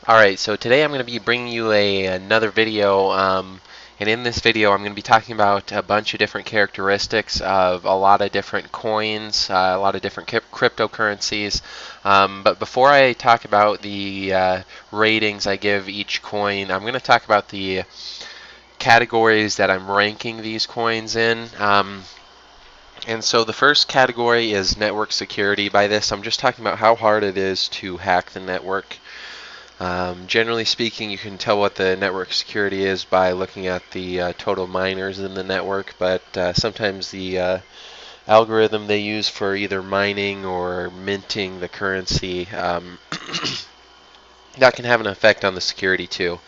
Alright, so today I'm going to be bringing you another video, and in this video I'm going to be talking about a bunch of different characteristics of a lot of different coins, a lot of different cryptocurrencies. But before I talk about the ratings I give each coin, I'm going to talk about the categories that I'm ranking these coins in. And so the first category is network security. By this, I'm just talking about how hard it is to hack the network. Generally speaking, you can tell what the network security is by looking at the total miners in the network, but sometimes the algorithm they use for either mining or minting the currency that can have an effect on the security too.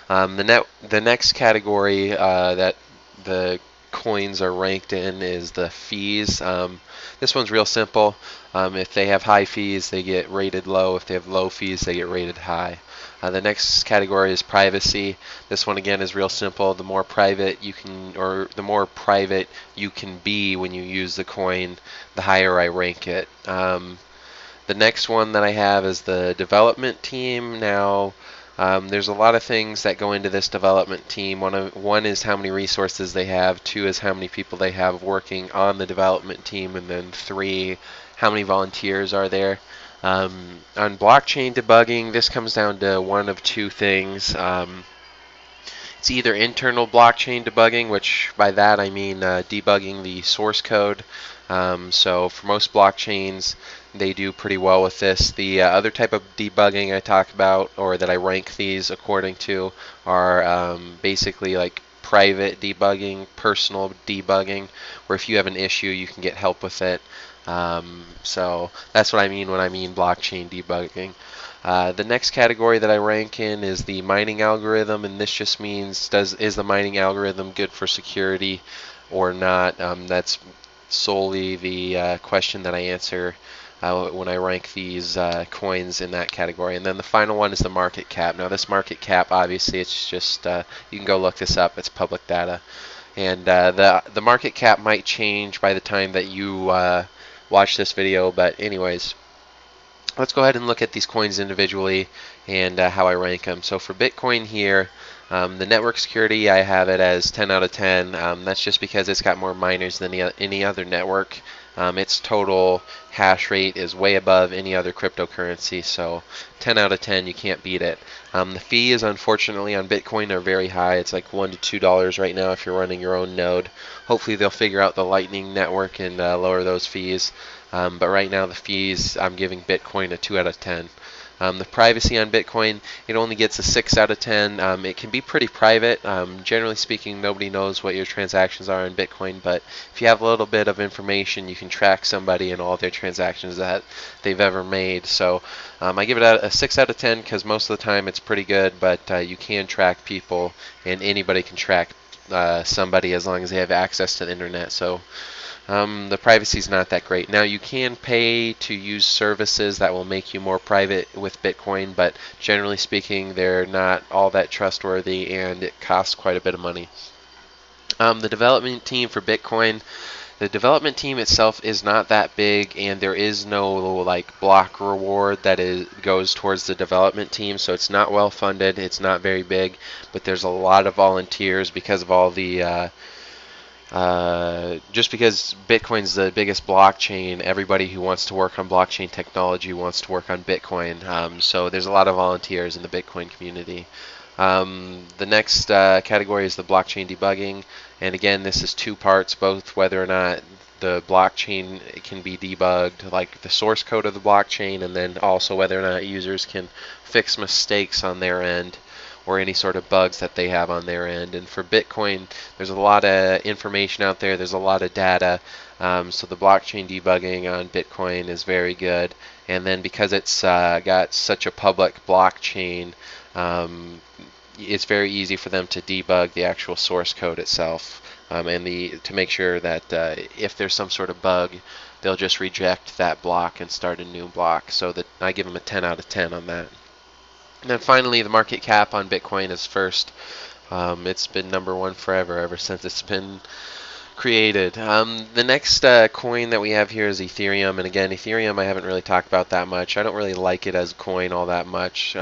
The next category that the coins are ranked in is the fees. This one's real simple. If they have high fees, they get rated low. If they have low fees, they get rated high. The next category is privacy. This one again is real simple. The more private you can, or the more private you can be when you use the coin, the higher I rank it. The next one that I have is the development team. Now, there's a lot of things that go into this development team. One is how many resources they have, two is how many people they have working on the development team, and then three, how many volunteers are there. On blockchain debugging, this comes down to one of two things. It's either internal blockchain debugging, which by that I mean debugging the source code. So for most blockchains, they do pretty well with this. The other type of debugging I talk about, or that I rank these according to, are basically like private debugging, personal debugging, where if you have an issue, you can get help with it. So that's what I mean when I mean blockchain debugging. The next category that I rank in is the mining algorithm, and this just means is the mining algorithm good for security or not. That's solely the question that I answer when I rank these coins in that category. And then the final one is the market cap. Now this market cap, obviously, it's just you can go look this up. It's public data, and the market cap might change by the time that you watch this video. But anyways, let's go ahead and look at these coins individually and how I rank them. So for Bitcoin here, the network security, I have it as 10 out of 10. That's just because it's got more miners than any other network. Its total hash rate is way above any other cryptocurrency, so 10 out of 10, you can't beat it. The fees, unfortunately, on Bitcoin are very high. It's like $1 to $2 right now if you're running your own node. Hopefully they'll figure out the Lightning Network and lower those fees. But right now the fees, I'm giving Bitcoin a 2 out of 10. The privacy on Bitcoin, it only gets a 6 out of 10. It can be pretty private. Generally speaking, nobody knows what your transactions are in Bitcoin, but if you have a little bit of information, you can track somebody and all their transactions that they've ever made. So I give it a 6 out of 10 because most of the time it's pretty good, but you can track people, and anybody can track somebody as long as they have access to the internet. So the privacy is not that great. Now you can pay to use services that will make you more private with Bitcoin, but generally speaking they're not all that trustworthy and it costs quite a bit of money. The development team for Bitcoin, the development team itself is not that big, and there is no like block reward that goes towards the development team, so it's not well funded, it's not very big, but there's a lot of volunteers because of all the just because Bitcoin's the biggest blockchain, everybody who wants to work on blockchain technology wants to work on Bitcoin. So there's a lot of volunteers in the Bitcoin community. The next category is the blockchain debugging, and again this is two parts, both whether or not the blockchain can be debugged, like the source code of the blockchain, and then also whether or not users can fix mistakes on their end or any sort of bugs that they have on their end. And for Bitcoin, there's a lot of information out there, there's a lot of data, so the blockchain debugging on Bitcoin is very good. And then because it's got such a public blockchain, it's very easy for them to debug the actual source code itself, and to make sure that if there's some sort of bug, they'll just reject that block and start a new block. So that I give them a 10 out of 10 on that. And then finally, the market cap on Bitcoin is first. It's been #1 forever, ever since it's been created. The next coin that we have here is Ethereum, and again, Ethereum I haven't really talked about that much. I don't really like it as a coin all that much.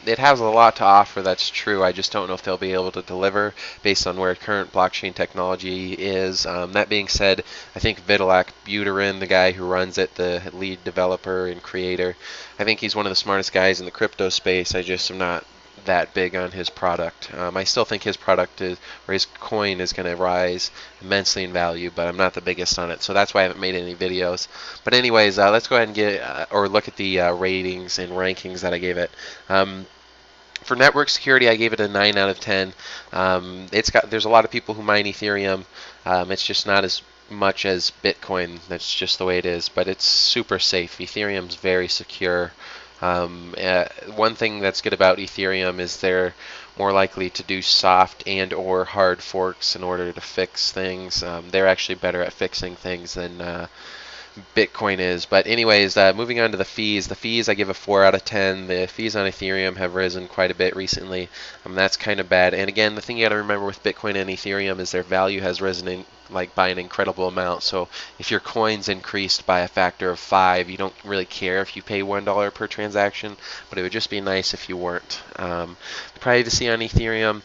It has a lot to offer, that's true. I just don't know if they'll be able to deliver based on where current blockchain technology is. That being said, I think Vitalik Buterin, the guy who runs it, the lead developer and creator, I think he's one of the smartest guys in the crypto space. I just am not that big on his product. I still think his product is, or his coin is going to rise immensely in value, but I'm not the biggest on it, so that's why I haven't made any videos. But anyways, let's go ahead and get or look at the ratings and rankings that I gave it. For network security, I gave it a 9 out of 10. There's a lot of people who mine Ethereum. It's just not as much as Bitcoin. That's just the way it is, but it's super safe. Ethereum's very secure. One thing that's good about Ethereum is they're more likely to do soft and or hard forks in order to fix things. They're actually better at fixing things than Bitcoin is. But anyways, moving on to the fees. The fees I give a 4 out of 10. The fees on Ethereum have risen quite a bit recently. That's kind of bad. And again, the thing you got to remember with Bitcoin and Ethereum is their value has risen by an incredible amount. So if your coins increased by a factor of 5, you don't really care if you pay $1 per transaction, but it would just be nice if you weren't. The privacy on Ethereum,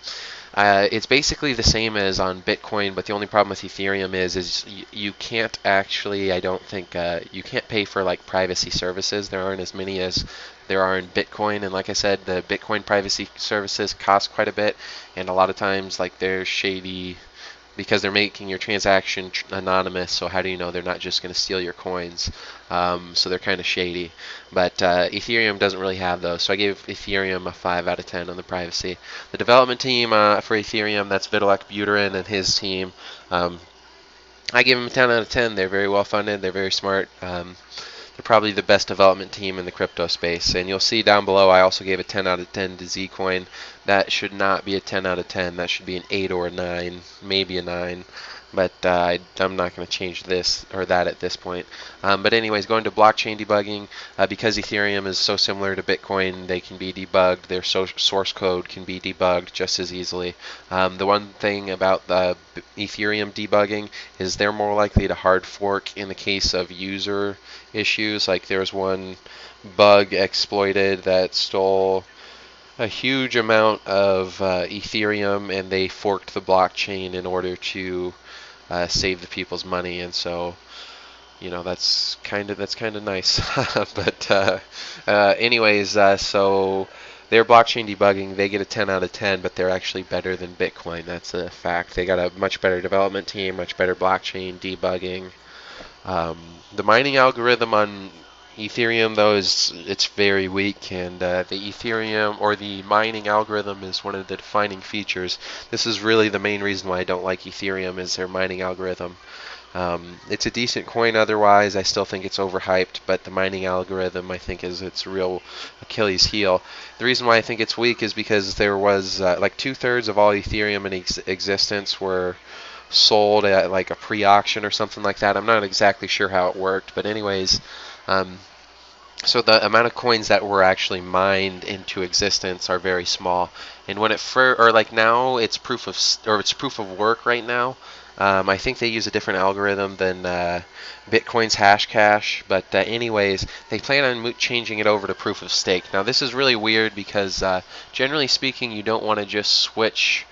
it's basically the same as on Bitcoin, but the only problem with Ethereum is you can't actually, I don't think, you can't pay for like privacy services. There aren't as many as there are in Bitcoin, and like I said, the Bitcoin privacy services cost quite a bit, and a lot of times like they're shady because they're making your transaction anonymous, so how do you know they're not just going to steal your coins? So they're kind of shady. But Ethereum doesn't really have those, so I gave Ethereum a 5 out of 10 on the privacy. The development team for Ethereum, that's Vitalik Buterin and his team. I give them a 10 out of 10. They're very well funded, they're very smart. They're probably the best development team in the crypto space. And you'll see down below I also gave a 10 out of 10 to ZCoin. That should not be a 10 out of 10. That should be an 8 or a 9, maybe a 9. But I'm not going to change this or that at this point. But anyways, going to blockchain debugging, because Ethereum is so similar to Bitcoin, they can be debugged. Their source code can be debugged just as easily. The one thing about the Ethereum debugging is they're more likely to hard fork in the case of user issues. Like there was one bug exploited that stole a huge amount of Ethereum, and they forked the blockchain in order to save the people's money, and so that's kind of nice. But anyways, so their blockchain debugging, they get a 10 out of 10, but they're actually better than Bitcoin. That's a fact. They got a much better development team, much better blockchain debugging. The mining algorithm on Ethereum, though, it's very weak, and the Ethereum or the mining algorithm is one of the defining features. This is really the main reason why I don't like Ethereum, is their mining algorithm. It's a decent coin otherwise. I still think it's overhyped, but the mining algorithm I think is its real Achilles heel. The reason why I think it's weak is because there was like 2/3 of all Ethereum in existence were sold at like a pre-auction or something like that. I'm not exactly sure how it worked, but anyways, so the amount of coins that were actually mined into existence are very small. And when like now it's proof of work right now. I think they use a different algorithm than Bitcoin's Hashcash, but anyways, they plan on changing it over to proof of stake. Now this is really weird because generally speaking, you don't want to just switch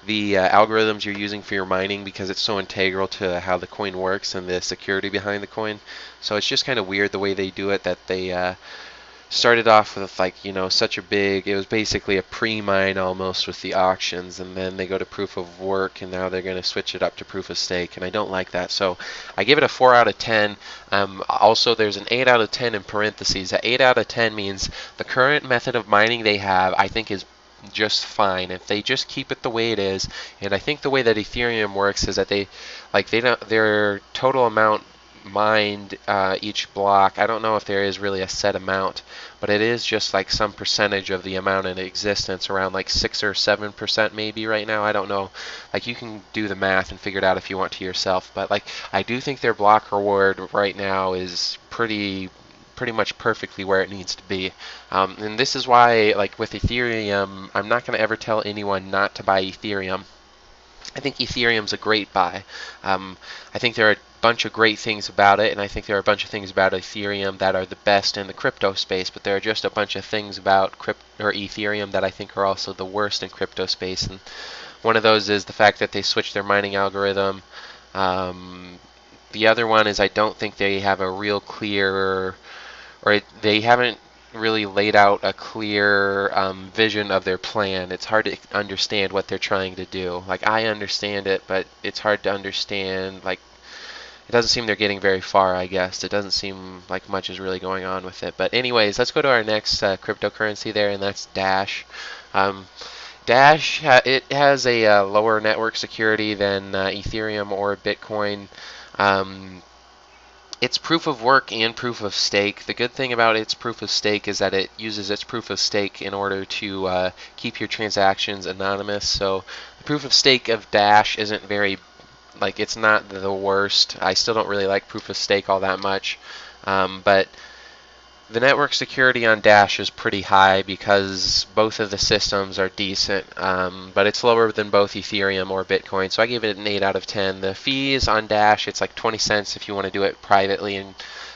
the algorithms you're using for your mining because it's so integral to how the coin works and the security behind the coin. So it's just kind of weird the way they do it, that they started off with like such a big, it was basically a pre-mine almost with the auctions, and then they go to proof of work, and now they're going to switch it up to proof of stake, and I don't like that. So I give it a 4 out of 10. Also there's an 8 out of 10 in parentheses. That 8 out of 10 means the current method of mining they have I think is just fine if they just keep it the way it is. And I think the way that Ethereum works is that their total amount mined each block, I don't know if there is really a set amount, but it is just like some percentage of the amount in existence, around like 6 or 7% maybe right now. I don't know. Like you can do the math and figure it out if you want to yourself, but like I do think their block reward right now is pretty much perfectly where it needs to be. And this is why, like with Ethereum, I'm not going to ever tell anyone not to buy Ethereum. I think Ethereum's a great buy. I think there are a bunch of great things about it, and I think there are a bunch of things about Ethereum that are the best in the crypto space, but there are just a bunch of things about Ethereum that I think are also the worst in crypto space. And one of those is the fact that they switched their mining algorithm. The other one is I don't think they have a real clear, or they haven't really laid out a clear vision of their plan. It's hard to understand what they're trying to do. Like, I understand it, but it's hard to understand. Like, it doesn't seem they're getting very far, I guess. It doesn't seem like much is really going on with it. But anyways, let's go to our next cryptocurrency there, and that's Dash. Dash, it has a lower network security than Ethereum or Bitcoin. It's proof of work and proof of stake. The good thing about its proof of stake is that it uses its proof of stake in order to keep your transactions anonymous. So the proof of stake of Dash isn't very, like, it's not the worst. I still don't really like proof of stake all that much. But the network security on Dash is pretty high because both of the systems are decent, but it's lower than both Ethereum or Bitcoin, so I gave it an 8 out of 10. The fees on Dash, it's like 20 cents if you want to do it privately, and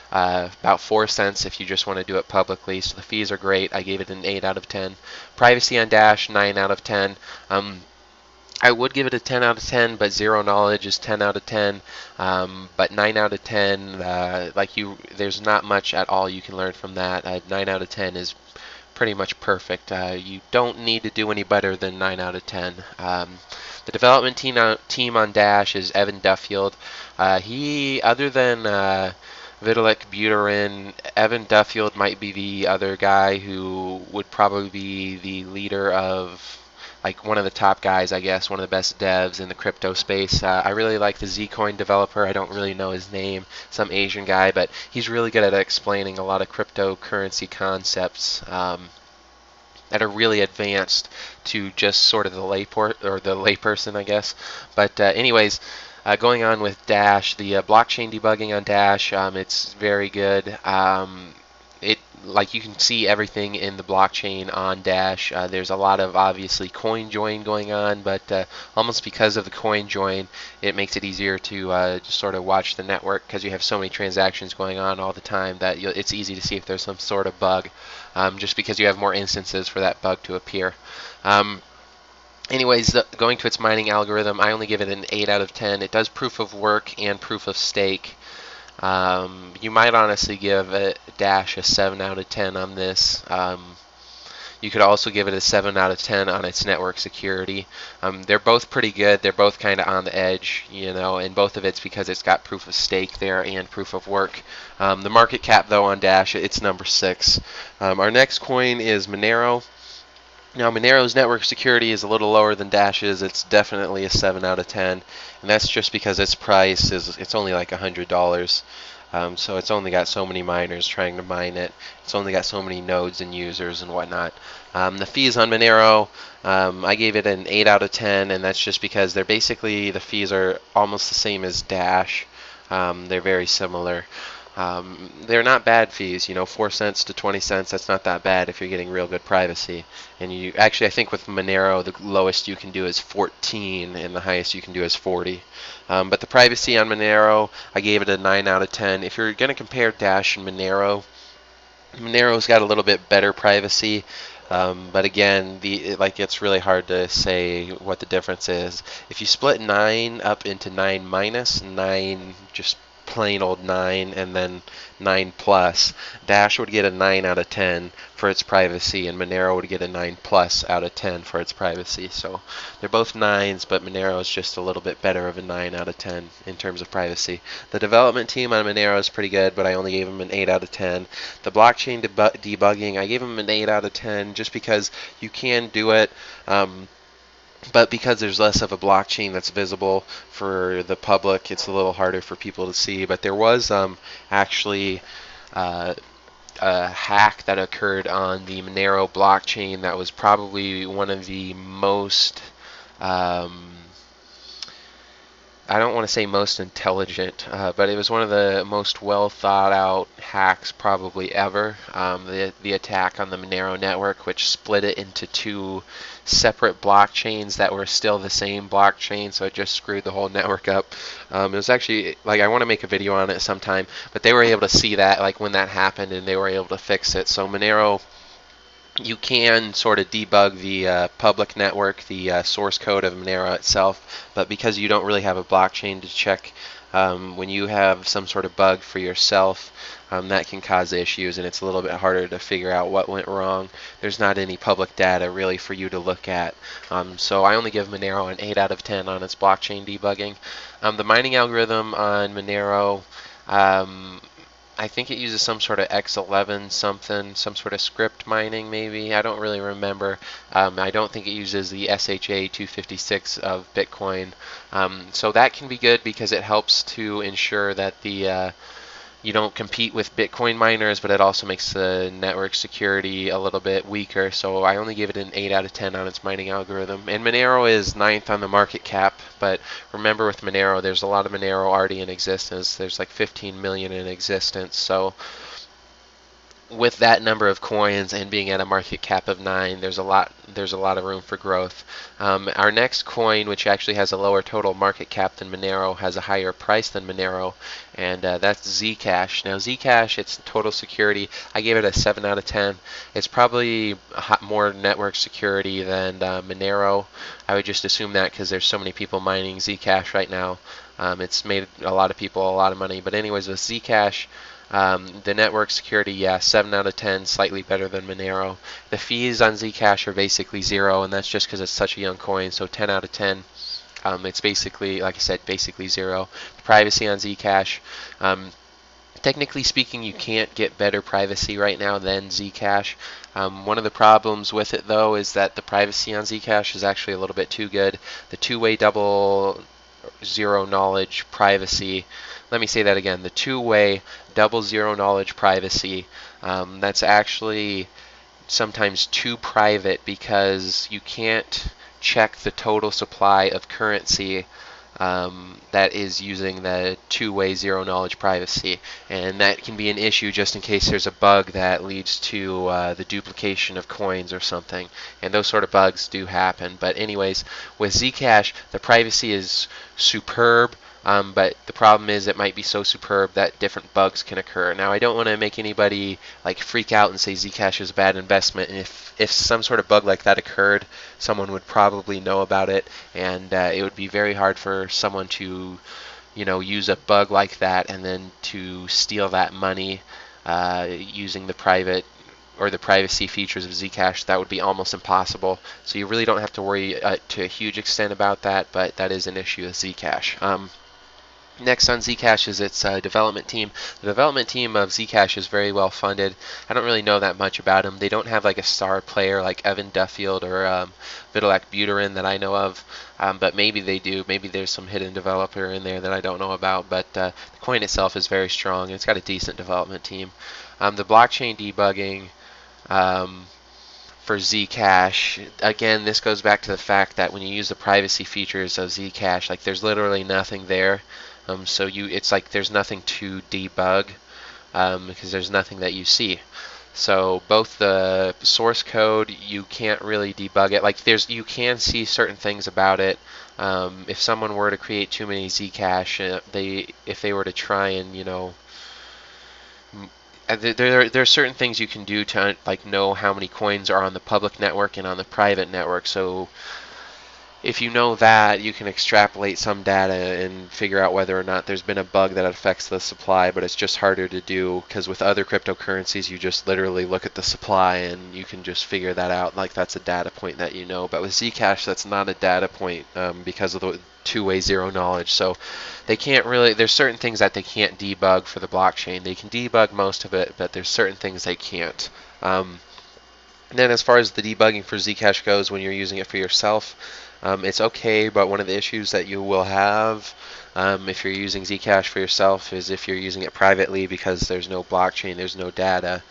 about 4 cents if you just want to do it publicly, so the fees are great. I gave it an 8 out of 10. Privacy on Dash, 9 out of 10. I would give it a 10 out of 10, but Zero Knowledge is 10 out of 10. But 9 out of 10, there's not much at all you can learn from that. 9 out of 10 is pretty much perfect. You don't need to do any better than 9 out of 10. The development team on Dash is Evan Duffield. Other than Vitalik Buterin, Evan Duffield might be the other guy who would probably be the leader of, like, one of the top guys, I guess, one of the best devs in the crypto space. I really like the ZCoIN developer. I don't really know his name, some Asian guy, but he's really good at explaining a lot of cryptocurrency concepts that are really advanced to just sort of the layperson, I guess. But anyways, going on with Dash, the blockchain debugging on Dash, it's very good. Like, you can see everything in the blockchain on Dash. There's a lot of, obviously, CoinJoin going on, but almost because of the CoinJoin, it makes it easier to just sort of watch the network, because you have so many transactions going on all the time that it's easy to see if there's some sort of bug, just because you have more instances for that bug to appear. Anyways, going to its mining algorithm, I only give it an 8 out of 10. It does proof of work and proof of stake. You might honestly give Dash a 7 out of 10 on this. You could also give it a 7 out of 10 on its network security. They're both pretty good. They're both kind of on the edge, and both of it's because it's got proof of stake there and proof of work. The market cap, though, on Dash, it's number 6. Our next coin is Monero. Now, Monero's network security is a little lower than Dash's. It's definitely a 7 out of 10, and that's just because its price it's only like $100. So it's only got so many miners trying to mine it. It's only got so many nodes and users and whatnot. The fees on Monero, I gave it an 8 out of 10, and that's just because the fees are almost the same as Dash. They're very similar. They're not bad fees, 4 cents to 20 cents. That's not that bad if you're getting real good privacy. And I think with Monero, the lowest you can do is 14, and the highest you can do is 40. But the privacy on Monero, I gave it a 9 out of 10. If you're going to compare Dash and Monero, Monero's got a little bit better privacy. But again, it's really hard to say what the difference is. If you split 9 up into 9 minus, 9 just plain old 9, and then 9 plus, Dash would get a 9 out of 10 for its privacy, and Monero would get a 9 plus out of 10 for its privacy. So they're both 9s, but Monero is just a little bit better of a 9 out of 10 in terms of privacy. The development team on Monero is pretty good, but I only gave them an 8 out of 10. The blockchain debugging, I gave them an 8 out of 10 just because you can do it. But because there's less of a blockchain that's visible for the public, it's a little harder for people to see. But there was actually a hack that occurred on the Monero blockchain that was probably one of the most I don't want to say most intelligent, but it was one of the most well thought out hacks probably ever. The attack on the Monero network, which split it into two separate blockchains that were still the same blockchain, so it just screwed the whole network up. It was actually, like, I want to make a video on it sometime, but they were able to see that, like, when that happened, and they were able to fix it. So Monero, you can sort of debug the public network, the source code of Monero itself, but because you don't really have a blockchain to check, when you have some sort of bug for yourself, that can cause issues, and it's a little bit harder to figure out what went wrong. There's not any public data really for you to look at. So I only give Monero an 8 out of 10 on its blockchain debugging. The mining algorithm on Monero, I think it uses some sort of X11 something, some sort of script mining maybe. I don't really remember. I don't think it uses the SHA 256 of Bitcoin. So that can be good because it helps to ensure that the you don't compete with Bitcoin miners, but it also makes the network security a little bit weaker. So I only give it an 8 out of 10 on its mining algorithm. And Monero is 9th on the market cap, but remember with Monero, there's a lot of Monero already in existence. There's like 15 million in existence. So with that number of coins and being at a market cap of 9, there's a lot of room for growth. Our next coin, which actually has a lower total market cap than Monero, has a higher price than Monero, and that's ZCash. Now ZCash, its total security, I gave it a 7 out of 10. It's probably more network security than Monero. I would just assume that because there's so many people mining ZCash right now. It's made a lot of people a lot of money. But anyways, with ZCash, the network security, yeah, 7 out of 10, slightly better than Monero. The fees on Zcash are basically 0, and that's just because it's such a young coin, so 10 out of 10. It's basically, like I said, basically 0. The privacy on Zcash, technically speaking, you can't get better privacy right now than Zcash. One of the problems with it, though, is that the privacy on Zcash is actually a little bit too good. The two-way double zero knowledge privacy, let me say that again, the two-way double zero knowledge privacy, that's actually sometimes too private because you can't check the total supply of currency that is using the two-way zero knowledge privacy, and that can be an issue just in case there's a bug that leads to the duplication of coins or something, and those sort of bugs do happen. But anyways, with Zcash, the privacy is superb. But the problem is it might be so superb that different bugs can occur. Now, I don't want to make anybody like freak out and say Zcash is a bad investment. And if some sort of bug like that occurred, someone would probably know about it, and it would be very hard for someone to, use a bug like that and then to steal that money using the private or the privacy features of Zcash. That would be almost impossible. So you really don't have to worry to a huge extent about that, but that is an issue with Zcash. Next on Zcash is its development team. The development team of Zcash is very well funded. I don't really know that much about them. They don't have like a star player like Evan Duffield or Vitalik Buterin that I know of, but maybe they do. Maybe there's some hidden developer in there that I don't know about, but the coin itself is very strong. It's got a decent development team. The blockchain debugging for Zcash, again, this goes back to the fact that when you use the privacy features of Zcash, like there's literally nothing there. So it's like there's nothing to debug because there's nothing that you see. So both the source code, you can't really debug it. Like you can see certain things about it. If someone were to create too many Zcash, if they were to try and there are certain things you can do to like know how many coins are on the public network and on the private network. So if you know that, you can extrapolate some data and figure out whether or not there's been a bug that affects the supply, but it's just harder to do because with other cryptocurrencies, you just literally look at the supply and you can just figure that out. Like that's a data point that you know. But with Zcash, that's not a data point because of the two-way zero knowledge. So they can't really, there's certain things that they can't debug for the blockchain. They can debug most of it, but there's certain things they can't. And then as far as the debugging for Zcash goes, when you're using it for yourself, it's okay, but one of the issues that you will have if you're using Zcash for yourself is if you're using it privately because there's no blockchain, there's no data.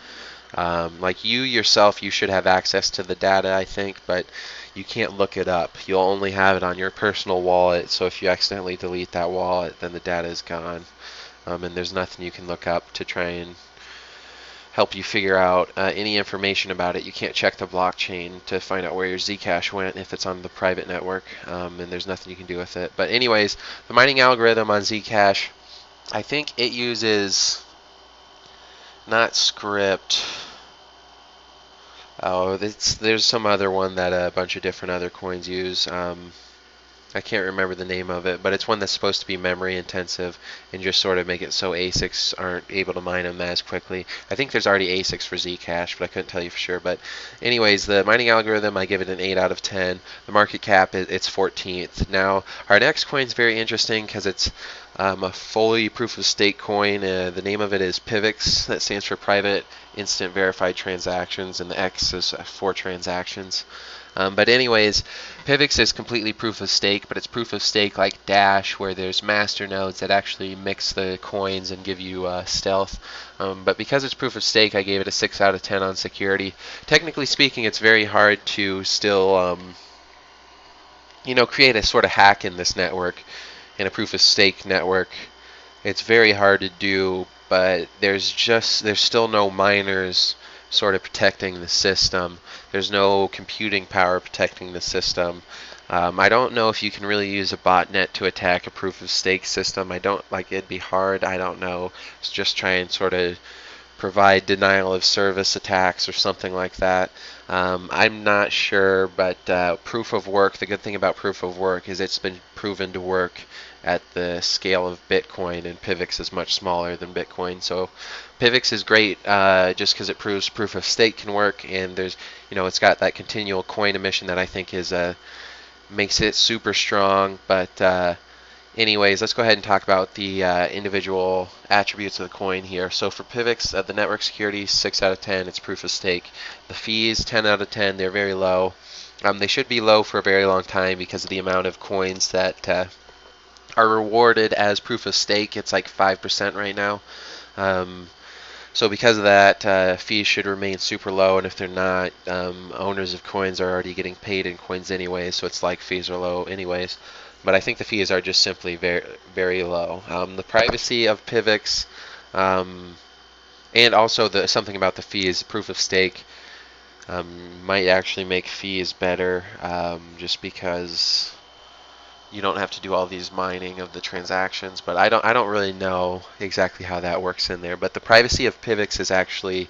Like you yourself, you should have access to the data, I think, but you can't look it up. You'll only have it on your personal wallet, so if you accidentally delete that wallet, then the data is gone. And there's nothing you can look up to try and help you figure out any information about it. You can't check the blockchain to find out where your ZCash went if it's on the private network, and there's nothing you can do with it. But anyways, the mining algorithm on ZCash, I think it uses not script. Oh, there's some other one that a bunch of different other coins use. I can't remember the name of it, but it's one that's supposed to be memory intensive and just sort of make it so ASICs aren't able to mine them as quickly. I think there's already ASICs for Zcash, but I couldn't tell you for sure. But anyways, the mining algorithm, I give it an 8 out of 10. The market cap, it's 14th. Now, our next coin is very interesting because it's a fully proof-of-stake coin. The name of it is PIVX. That stands for Private Instant Verified Transactions, and the X is for transactions. But anyways, PIVX is completely proof of stake, but it's proof of stake like Dash, where there's master nodes that actually mix the coins and give you stealth. But because it's proof of stake, I gave it a 6 out of 10 on security. Technically speaking, it's very hard to still, create a sort of hack in this network, in a proof of stake network. It's very hard to do, but there's still no miners sort of protecting the system. There's no computing power protecting the system. I don't know if you can really use a botnet to attack a proof of stake system. It'd be hard. I don't know. It's just try and sort of provide denial of service attacks or something like that. I'm not sure, but proof of work, the good thing about proof of work is it's been proven to work at the scale of Bitcoin, and PIVX is much smaller than Bitcoin. So PIVX is great just because it proves proof of stake can work, and it's got that continual coin emission that I think makes it super strong. But anyways, let's go ahead and talk about the individual attributes of the coin here. So for PIVX, the network security, 6 out of 10. It's proof of stake. The fees, 10 out of 10. They're very low. They should be low for a very long time because of the amount of coins that are rewarded as proof of stake. It's like 5% right now. So because of that, fees should remain super low, and if they're not, owners of coins are already getting paid in coins anyway, so it's like fees are low anyways. But I think the fees are just simply very, very low. The privacy of PIVX, and also something about the fees, proof of stake, might actually make fees better, just because you don't have to do all these mining of the transactions. But I don't really know exactly how that works in there. But the privacy of PIVX is actually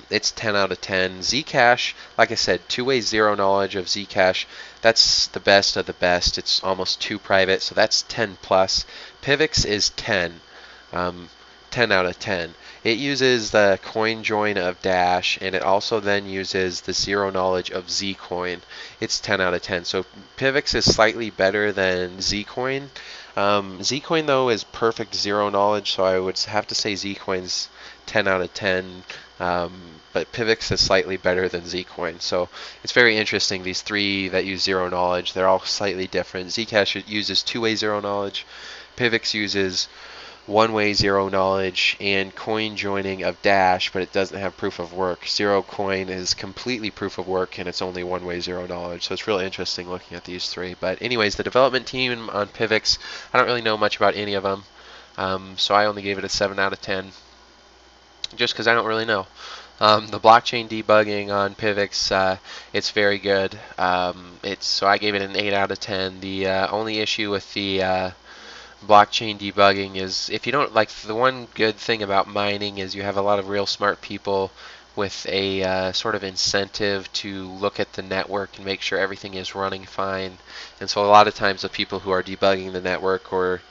it's 10 out of 10. ZCash, like I said, two-way zero knowledge of ZCash, that's the best of the best. It's almost too private, so that's 10 plus. PIVX is 10. 10 out of 10. It uses the CoinJoin of Dash, and it also then uses the zero knowledge of ZCoin. It's 10 out of 10. So PIVX is slightly better than ZCoin. ZCoin, though, is perfect zero knowledge, so I would have to say ZCoin's 10 out of 10. But PIVX is slightly better than ZCoin. So it's very interesting, these three that use zero knowledge. They're all slightly different. Zcash uses two-way zero knowledge. PIVX uses one-way zero knowledge and coin joining of Dash, but it doesn't have proof of work. ZeroCoin is completely proof of work, and it's only one-way zero knowledge. So it's really interesting looking at these three. But anyways, the development team on PIVX, I don't really know much about any of them, so I only gave it a 7 out of 10, just because I don't really know. The blockchain debugging on PIVX, it's very good. So I gave it an 8 out of 10. The only issue with the blockchain debugging is, if you don't like, the one good thing about mining is you have a lot of real smart people with a sort of incentive to look at the network and make sure everything is running fine. And so a lot of times the people who are debugging the network, or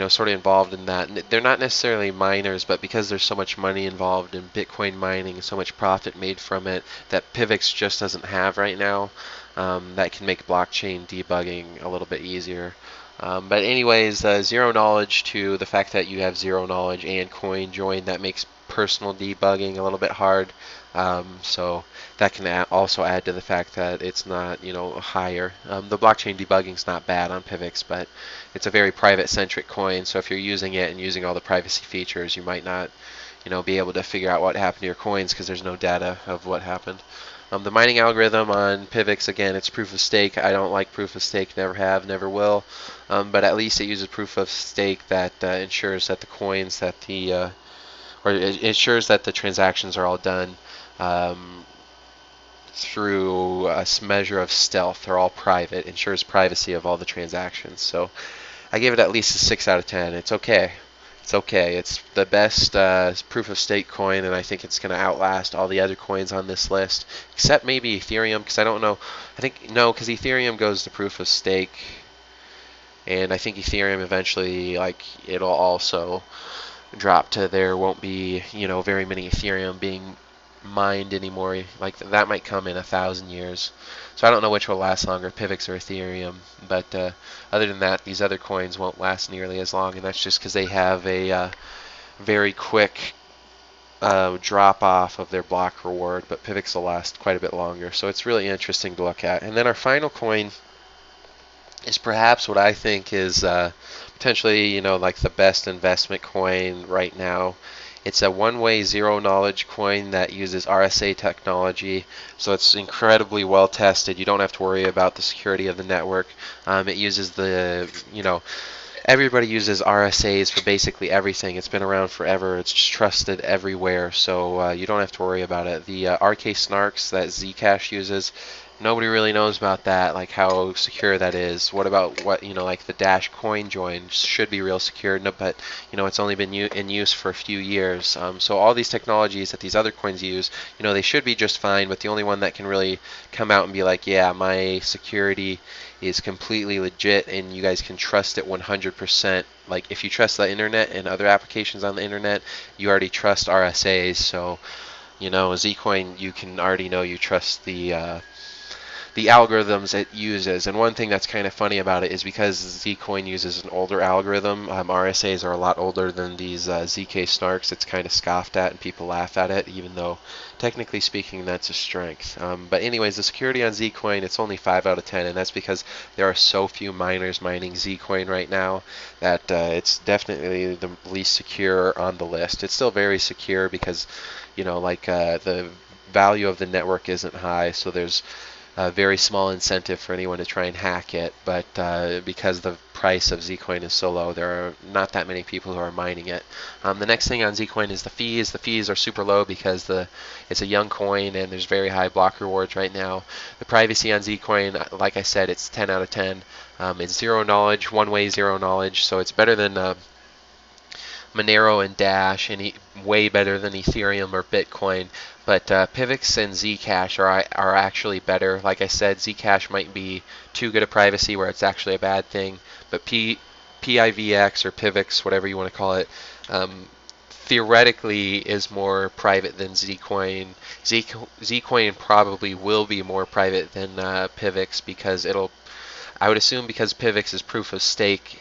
sort of involved in that, and they're not necessarily miners, but because there's so much money involved in Bitcoin mining, so much profit made from it that PIVX just doesn't have right now, that can make blockchain debugging a little bit easier. But anyways, zero knowledge, to the fact that you have zero knowledge and CoinJoin, that makes personal debugging a little bit hard. So that can also add to the fact that it's not, higher. The blockchain debugging is not bad on PIVX, but it's a very private-centric coin. So if you're using it and using all the privacy features, you might not, be able to figure out what happened to your coins because there's no data of what happened. The mining algorithm on PIVX, again, it's proof of stake. I don't like proof of stake, never have, never will. But at least it uses proof of stake that ensures that the coins that or it ensures that the transactions are all done through a measure of stealth. They're all private, ensures privacy of all the transactions. So I gave it at least a 6 out of 10. It's okay. It's okay. It's the best proof of stake coin, and I think it's going to outlast all the other coins on this list, except maybe Ethereum, because I don't know. I think no, because Ethereum goes to proof of stake, and I think Ethereum eventually, it'll also drop to there won't be, very many Ethereum being mined anymore. Like that might come in 1,000 years. So I don't know which will last longer, PIVX or Ethereum. But other than that, these other coins won't last nearly as long, and that's just because they have a very quick drop off of their block reward. But PIVX will last quite a bit longer. So it's really interesting to look at. And then our final coin is perhaps what I think is potentially, like the best investment coin right now. It's a one-way zero-knowledge coin that uses RSA technology, so it's incredibly well tested. You don't have to worry about the security of the network. It uses everybody uses RSAs for basically everything. It's been around forever. It's just trusted everywhere, so you don't have to worry about it. The RK snarks that ZCash uses, nobody really knows about that, like how secure that is. What about like the Dash CoinJoin should be real secure, but it's only been in use for a few years. So all these technologies that these other coins use, they should be just fine. But the only one that can really come out and be like, yeah, my security is completely legit and you guys can trust it 100%. Like if you trust the internet and other applications on the internet, you already trust RSAs. So ZCoin, you can already know you trust the algorithms it uses. And one thing that's kind of funny about it is because ZCoin uses an older algorithm, RSAs are a lot older than these ZK snarks. It's kind of scoffed at and people laugh at it, even though technically speaking that's a strength. But anyways, the security on ZCoin, it's only 5 out of 10, and that's because there are so few miners mining ZCoin right now that it's definitely the least secure on the list. It's still very secure because the value of the network isn't high, so there's a very small incentive for anyone to try and hack it, but because the price of ZCoin is so low, there are not that many people who are mining it. The next thing on ZCoin is the fees. The fees are super low because it's a young coin and there's very high block rewards right now. The privacy on ZCoin, like I said, it's 10 out of 10. It's zero knowledge, one-way zero knowledge, so it's better than Monero and Dash, and way better than Ethereum or Bitcoin. But PIVX and ZCash are actually better. Like I said, ZCash might be too good at privacy where it's actually a bad thing. But PIVX or PIVX, whatever you want to call it, theoretically is more private than ZCoin. ZCoin probably will be more private than PIVX because I would assume because PIVX is proof of stake,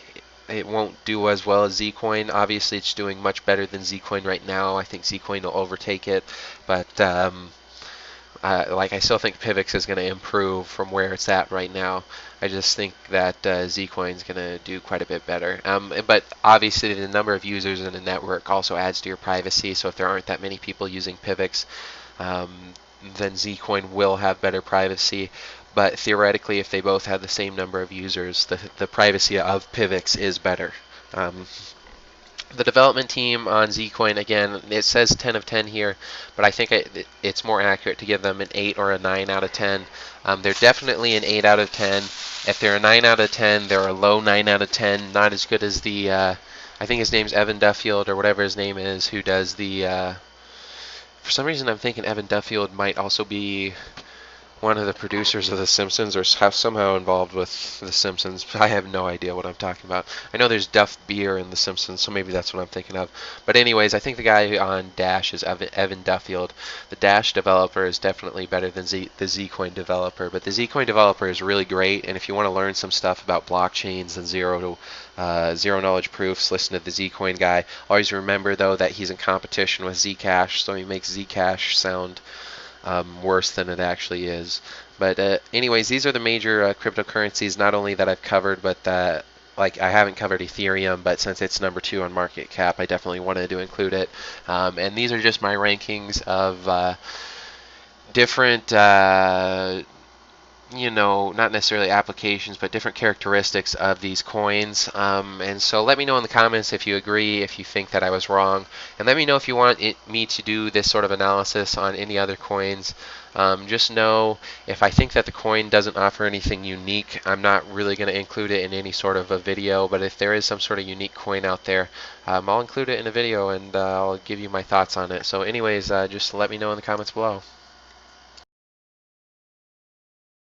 it won't do as well as ZCoin. Obviously, it's doing much better than ZCoin right now. I think ZCoin will overtake it, but I still think PIVX is going to improve from where it's at right now. I just think that ZCoin is going to do quite a bit better. But obviously, the number of users in a network also adds to your privacy. So if there aren't that many people using PIVX, then ZCoin will have better privacy. But theoretically, if they both have the same number of users, the privacy of PIVX is better. The development team on ZCoin, again, it says 10 of 10 here, but I think it's more accurate to give them an 8 or a 9 out of 10. They're definitely an 8 out of 10. If they're a 9 out of 10, they're a low 9 out of 10. Not as good as the, I think his name's Evan Duffield or whatever his name is, who does the, for some reason I'm thinking Evan Duffield might also be one of the producers of The Simpsons or somehow involved with The Simpsons. I have no idea what I'm talking about. I know there's Duff Beer in The Simpsons, so maybe that's what I'm thinking of. But anyways, I think the guy on Dash is Evan Duffield. The Dash developer is definitely better than the ZCoin developer, but the ZCoin developer is really great, and if you want to learn some stuff about blockchains and zero knowledge proofs, listen to the ZCoin guy. Always remember, though, that he's in competition with ZCash, so he makes ZCash sound worse than it actually is. But anyways, these are the major cryptocurrencies, not only that I've covered, but that like I haven't covered Ethereum, but since it's number 2 on market cap, I definitely wanted to include it. And these are just my rankings of different you know, not necessarily applications, but different characteristics of these coins. And so let me know in the comments if you agree, if you think that I was wrong, and let me know if you want me to do this sort of analysis on any other coins. Just know if I think that the coin doesn't offer anything unique, I'm not really going to include it in any sort of a video, but if there is some sort of unique coin out there, I'll include it in a video and I'll give you my thoughts on it. So anyways, just let me know in the comments below.